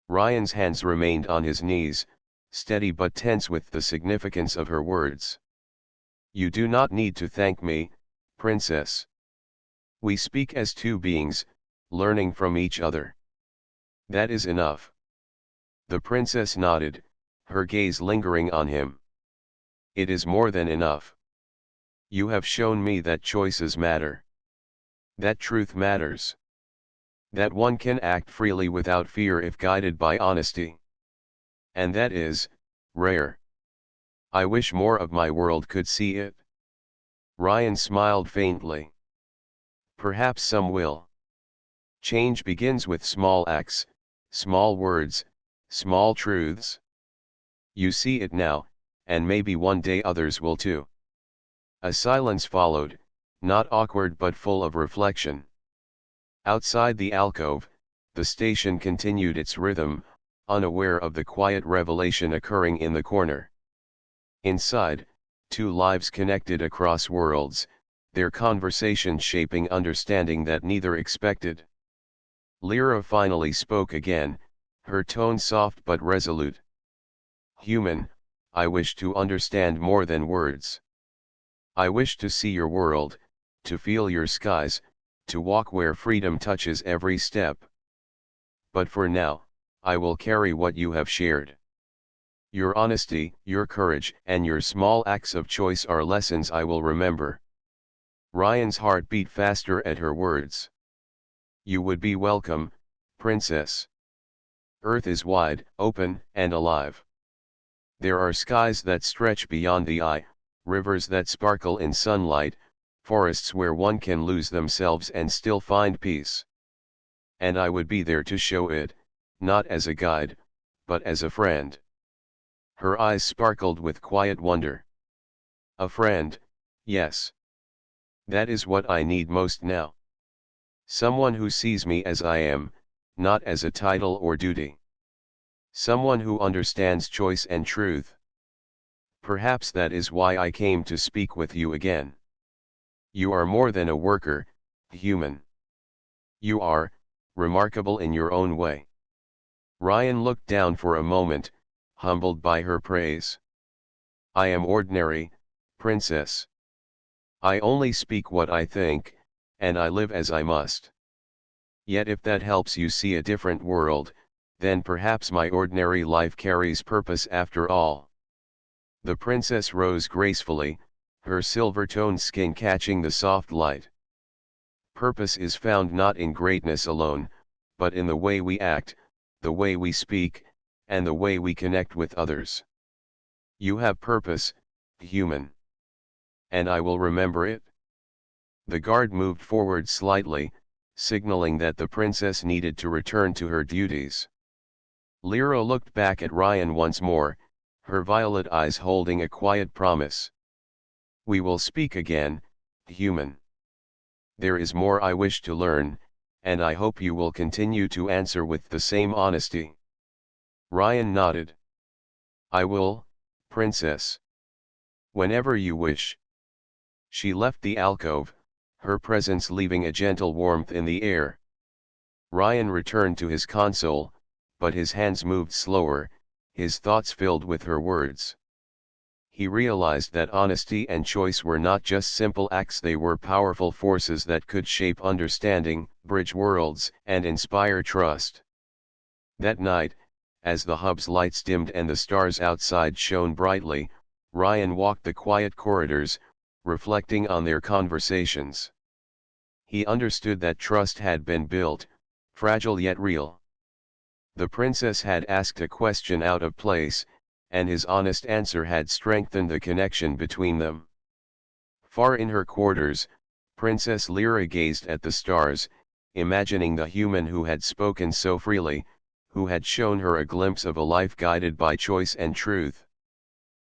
Ryan's hands remained on his knees, steady but tense with the significance of her words. You do not need to thank me, princess. We speak as two beings, learning from each other. That is enough. The princess nodded, her gaze lingering on him. It is more than enough. You have shown me that choices matter. That truth matters. That one can act freely without fear if guided by honesty. And that is rare. I wish more of my world could see it. Ryan smiled faintly. Perhaps some will. Change begins with small acts, small words, small truths. You see it now, and maybe one day others will too. A silence followed, not awkward but full of reflection. Outside the alcove, the station continued its rhythm, unaware of the quiet revelation occurring in the corner. Inside, two lives connected across worlds, their conversation shaping understanding that neither expected. Lyra finally spoke again, her tone soft but resolute. Human, I wish to understand more than words. I wish to see your world, to feel your skies, to walk where freedom touches every step. But for now, I will carry what you have shared. Your honesty, your courage, and your small acts of choice are lessons I will remember. Ryan's heart beat faster at her words. You would be welcome, princess. Earth is wide, open, and alive. There are skies that stretch beyond the eye, rivers that sparkle in sunlight, forests where one can lose themselves and still find peace. And I would be there to show it, not as a guide, but as a friend. Her eyes sparkled with quiet wonder. A friend, yes. That is what I need most now. Someone who sees me as I am, not as a title or duty. Someone who understands choice and truth. Perhaps that is why I came to speak with you again. You are more than a worker, human. You are, remarkable in your own way. Ryan looked down for a moment, humbled by her praise. I am ordinary, princess. I only speak what I think, and I live as I must. Yet if that helps you see a different world, then perhaps my ordinary life carries purpose after all. The princess rose gracefully, her silver-toned skin catching the soft light. Purpose is found not in greatness alone, but in the way we act, the way we speak, and the way we connect with others. You have purpose, human. And I will remember it. The guard moved forward slightly, signaling that the princess needed to return to her duties. Lyra looked back at Ryan once more, her violet eyes holding a quiet promise. We will speak again, human. There is more I wish to learn, and I hope you will continue to answer with the same honesty. Ryan nodded. I will, princess. Whenever you wish. She left the alcove, her presence leaving a gentle warmth in the air. Ryan returned to his console, but his hands moved slower, his thoughts filled with her words. He realized that honesty and choice were not just simple acts, they were powerful forces that could shape understanding, bridge worlds, and inspire trust. That night, as the hub's lights dimmed and the stars outside shone brightly, Ryan walked the quiet corridors, reflecting on their conversations. He understood that trust had been built, fragile yet real. The princess had asked a question out of place, and his honest answer had strengthened the connection between them. Far in her quarters, Princess Lyra gazed at the stars, imagining the human who had spoken so freely, who had shown her a glimpse of a life guided by choice and truth.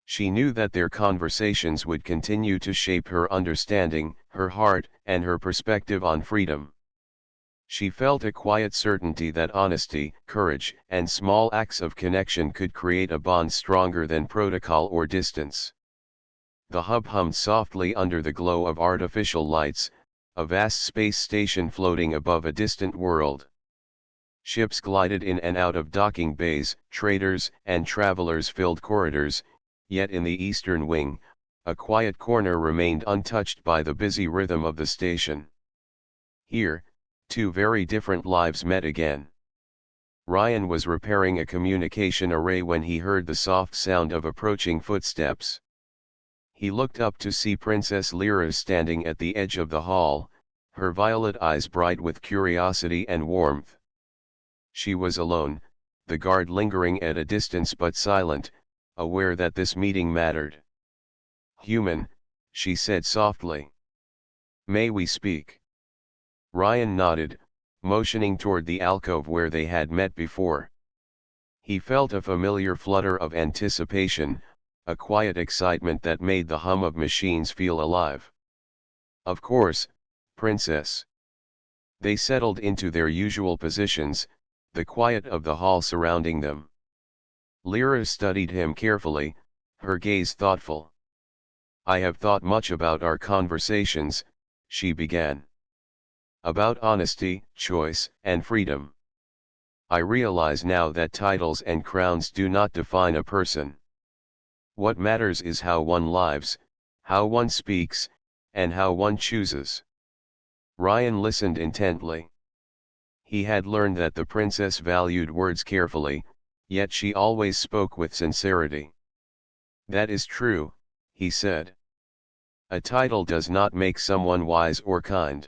She knew that their conversations would continue to shape her understanding, her heart, and her perspective on freedom. She felt a quiet certainty that honesty, courage, and small acts of connection could create a bond stronger than protocol or distance. The hub hummed softly under the glow of artificial lights, a vast space station floating above a distant world. Ships glided in and out of docking bays, traders and travelers filled corridors, yet in the eastern wing, a quiet corner remained untouched by the busy rhythm of the station. Here, two very different lives met again. Ryan was repairing a communication array when he heard the soft sound of approaching footsteps. He looked up to see Princess Lyra standing at the edge of the hall, her violet eyes bright with curiosity and warmth. She was alone, the guard lingering at a distance but silent, aware that this meeting mattered. Human, she said softly. May we speak? Ryan nodded, motioning toward the alcove where they had met before. He felt a familiar flutter of anticipation, a quiet excitement that made the hum of machines feel alive. Of course, Princess. They settled into their usual positions, the quiet of the hall surrounding them. Lyra studied him carefully, her gaze thoughtful. I have thought much about our conversations, she began. About honesty, choice, and freedom. I realize now that titles and crowns do not define a person. What matters is how one lives, how one speaks, and how one chooses. Ryan listened intently. He had learned that the princess valued words carefully, yet she always spoke with sincerity. That is true, he said. A title does not make someone wise or kind.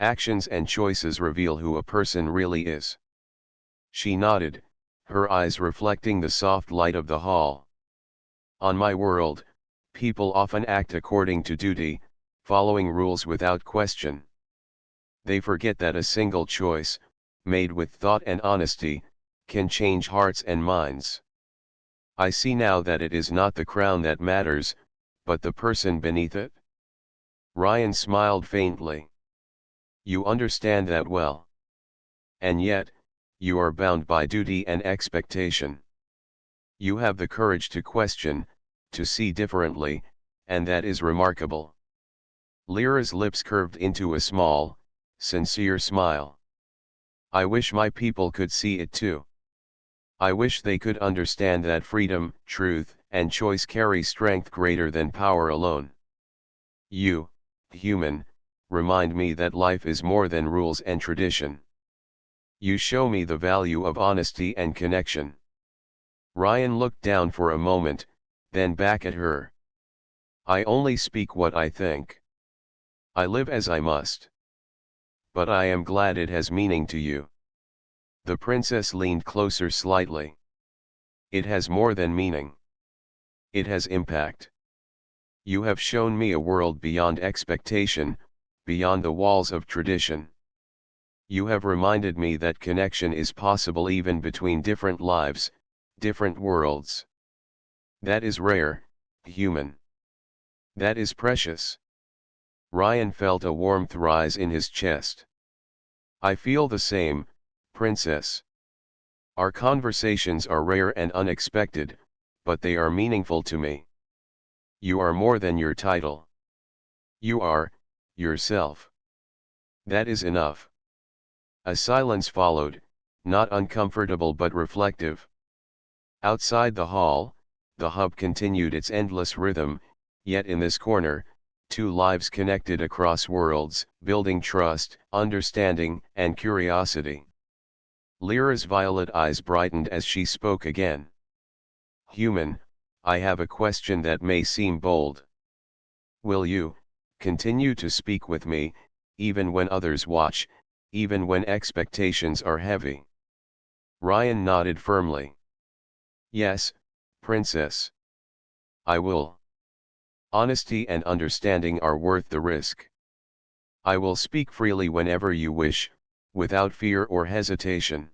Actions and choices reveal who a person really is. She nodded, her eyes reflecting the soft light of the hall. On my world, people often act according to duty, following rules without question. They forget that a single choice, made with thought and honesty, can change hearts and minds. I see now that it is not the crown that matters, but the person beneath it. Ryan smiled faintly. You understand that well. And yet, you are bound by duty and expectation. You have the courage to question, to see differently, and that is remarkable. Lyra's lips curved into a small, sincere smile. I wish my people could see it too. I wish they could understand that freedom, truth, and choice carry strength greater than power alone. You, human, remind me that life is more than rules and tradition. You show me the value of honesty and connection. Ryan looked down for a moment, then back at her. I only speak what I think. I live as I must. But I am glad it has meaning to you. The princess leaned closer slightly. It has more than meaning. It has impact. You have shown me a world beyond expectation, beyond the walls of tradition. You have reminded me that connection is possible even between different lives, different worlds. That is rare, human. That is precious. Ryan felt a warmth rise in his chest. I feel the same, princess. Our conversations are rare and unexpected, but they are meaningful to me. You are more than your title. You are, yourself. That is enough. A silence followed, not uncomfortable but reflective. Outside the hall, the hub continued its endless rhythm, yet in this corner, two lives connected across worlds, building trust, understanding, and curiosity. Lyra's violet eyes brightened as she spoke again. Human, I have a question that may seem bold. Will you continue to speak with me, even when others watch, even when expectations are heavy? Ryan nodded firmly. Yes, princess. I will. Honesty and understanding are worth the risk. I will speak freely whenever you wish, without fear or hesitation.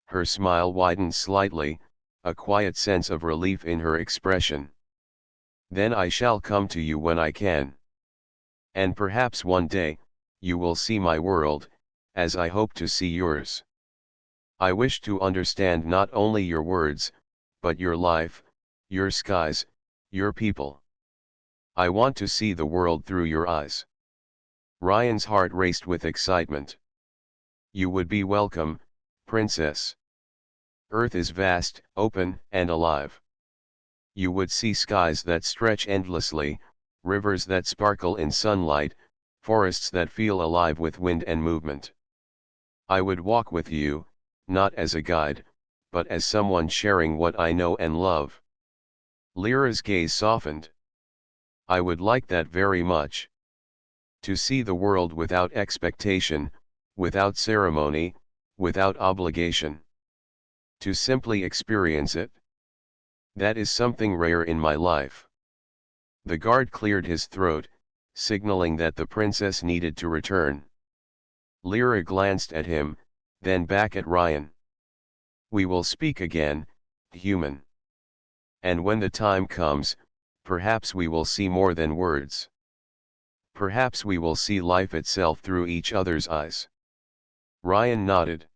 Her smile widened slightly, a quiet sense of relief in her expression. Then I shall come to you when I can. And perhaps one day, you will see my world, as I hope to see yours. I wish to understand not only your words, but your life, your skies, your people. I want to see the world through your eyes. Ryan's heart raced with excitement. You would be welcome, princess. Earth is vast, open, and alive. You would see skies that stretch endlessly, rivers that sparkle in sunlight, forests that feel alive with wind and movement. I would walk with you, not as a guide, but as someone sharing what I know and love. Lyra's gaze softened. I would like that very much. To see the world without expectation, without ceremony, without obligation. To simply experience it. That is something rare in my life. The guard cleared his throat, signaling that the princess needed to return. Lyra glanced at him, then back at Ryan. We will speak again, human. And when the time comes, perhaps we will see more than words. Perhaps we will see life itself through each other's eyes. Ryan nodded.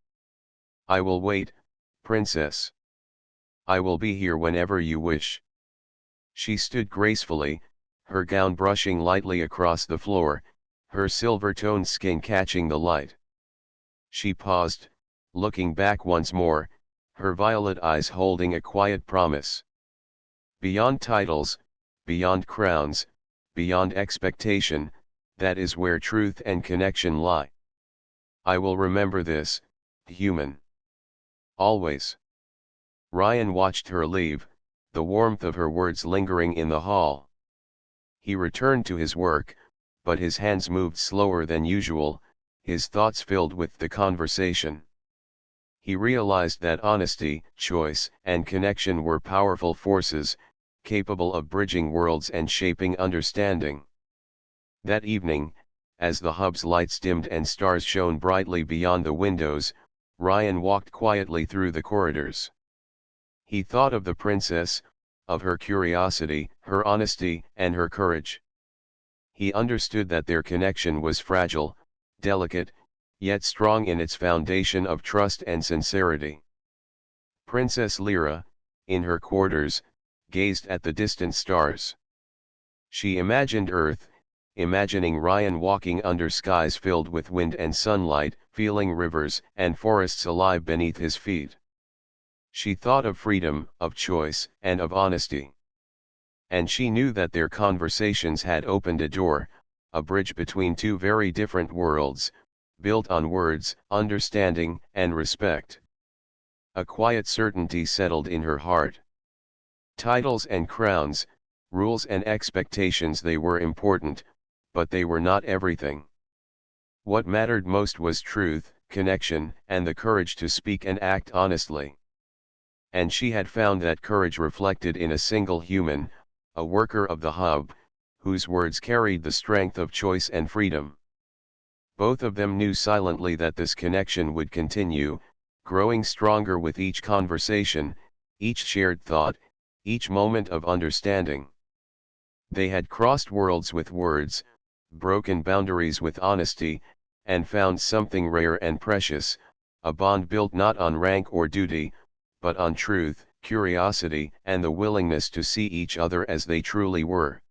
I will wait, princess. I will be here whenever you wish. She stood gracefully, her gown brushing lightly across the floor, her silver-toned skin catching the light. She paused, looking back once more, her violet eyes holding a quiet promise. Beyond titles, beyond crowns, beyond expectation, that is where truth and connection lie. I will remember this, human. Always. Ryan watched her leave, the warmth of her words lingering in the hall. He returned to his work, but his hands moved slower than usual, his thoughts filled with the conversation. He realized that honesty, choice, and connection were powerful forces, capable of bridging worlds and shaping understanding. That evening, as the hub's lights dimmed and stars shone brightly beyond the windows, Ryan walked quietly through the corridors. He thought of the princess, of her curiosity, her honesty, and her courage. He understood that their connection was fragile, delicate, yet strong in its foundation of trust and sincerity. Princess Lyra, in her quarters, gazed at the distant stars. She imagined Earth, imagining Ryan walking under skies filled with wind and sunlight, feeling rivers and forests alive beneath his feet. She thought of freedom, of choice, and of honesty. And she knew that their conversations had opened a door, a bridge between two very different worlds, built on words, understanding, and respect. A quiet certainty settled in her heart. Titles and crowns, rules and expectations, they were important, but they were not everything. What mattered most was truth, connection, and the courage to speak and act honestly. And she had found that courage reflected in a single human, a worker of the hub, whose words carried the strength of choice and freedom. Both of them knew silently that this connection would continue, growing stronger with each conversation, each shared thought, each moment of understanding. They had crossed worlds with words, broken boundaries with honesty, and found something rare and precious, a bond built not on rank or duty, but on truth, curiosity, and the willingness to see each other as they truly were.